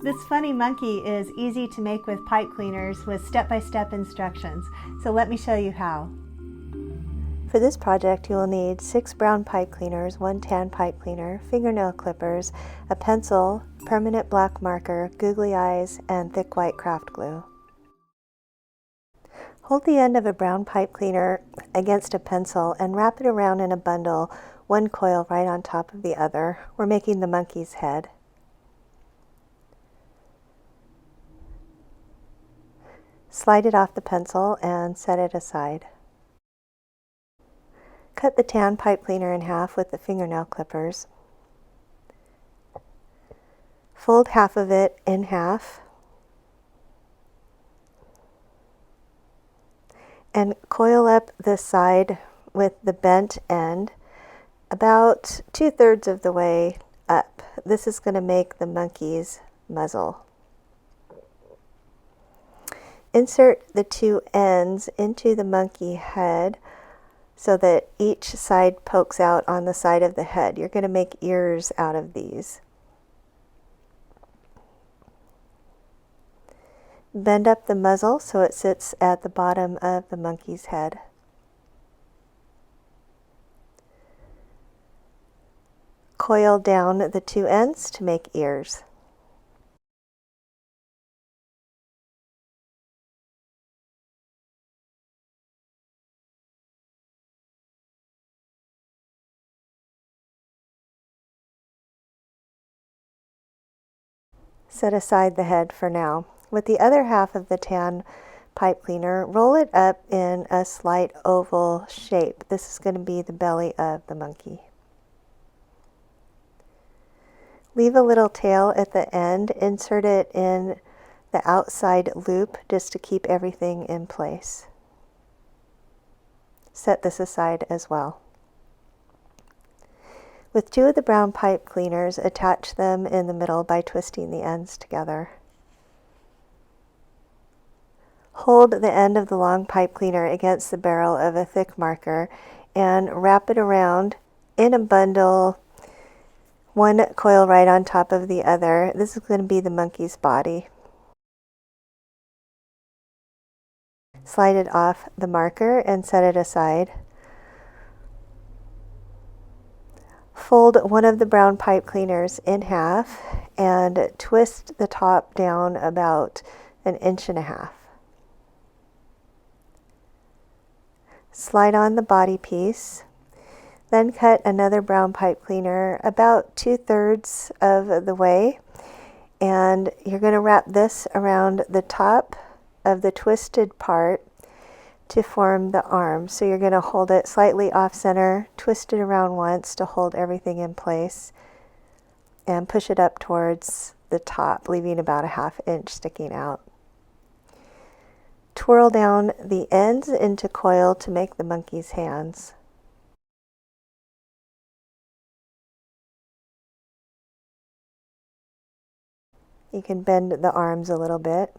This funny monkey is easy to make with pipe cleaners with step-by-step instructions. So let me show you how. For this project, you will need 6 brown pipe cleaners, 1 tan pipe cleaner, fingernail clippers, a pencil, permanent black marker, googly eyes, and thick white craft glue. Hold the end of a brown pipe cleaner against a pencil and wrap it around in a bundle, one coil right on top of the other. We're making the monkey's head. Slide it off the pencil and set it aside. Cut the tan pipe cleaner in half with the fingernail clippers. Fold half of it in half and coil up the side with the bent end about 2/3 of the way up. This is going to make the monkey's muzzle. Insert the 2 ends into the monkey head so that each side pokes out on the side of the head. You're going to make ears out of these. Bend up the muzzle so it sits at the bottom of the monkey's head. Coil down the 2 ends to make ears. Set aside the head for now. With the other half of the tan pipe cleaner, roll it up in a slight oval shape. This is going to be the belly of the monkey. Leave a little tail at the end. Insert it in the outside loop just to keep everything in place. Set this aside as well. With 2 of the brown pipe cleaners, attach them in the middle by twisting the ends together. Hold the end of the long pipe cleaner against the barrel of a thick marker and wrap it around in a bundle, one coil right on top of the other. This is going to be the monkey's body. Slide it off the marker and set it aside. Fold one of the brown pipe cleaners in half and twist the top down about 1.5 inches. Slide on the body piece. Then cut another brown pipe cleaner about 2/3 of the way, and you're going to wrap this around the top of the twisted part to form the arm. So you're going to hold it slightly off center, twist it around once to hold everything in place, and push it up towards the top, leaving about 1/2 inch sticking out. Twirl down the ends into coil to make the monkey's hands. You can bend the arms a little bit.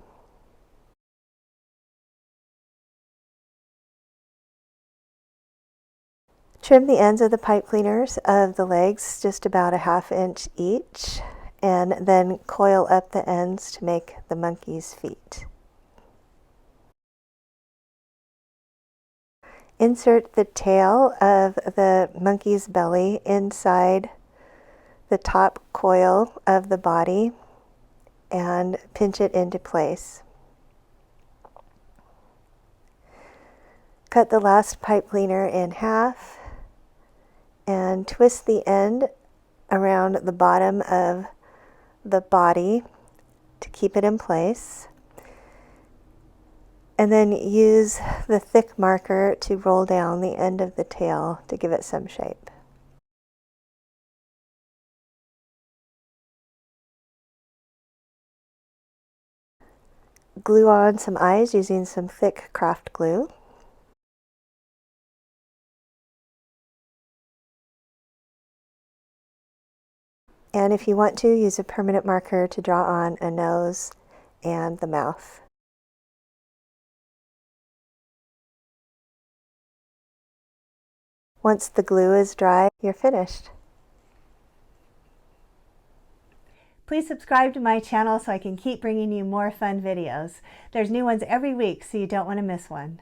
Trim the ends of the pipe cleaners of the legs just about 1/2 inch each, and then coil up the ends to make the monkey's feet. Insert the tail of the monkey's belly inside the top coil of the body and pinch it into place. Cut the last pipe cleaner in half and twist the end around the bottom of the body to keep it in place. And then use the thick marker to roll down the end of the tail to give it some shape. Glue on some eyes using some thick craft glue. And if you want to, use a permanent marker to draw on a nose and the mouth. Once the glue is dry, you're finished. Please subscribe to my channel so I can keep bringing you more fun videos. There's new ones every week, so you don't want to miss one.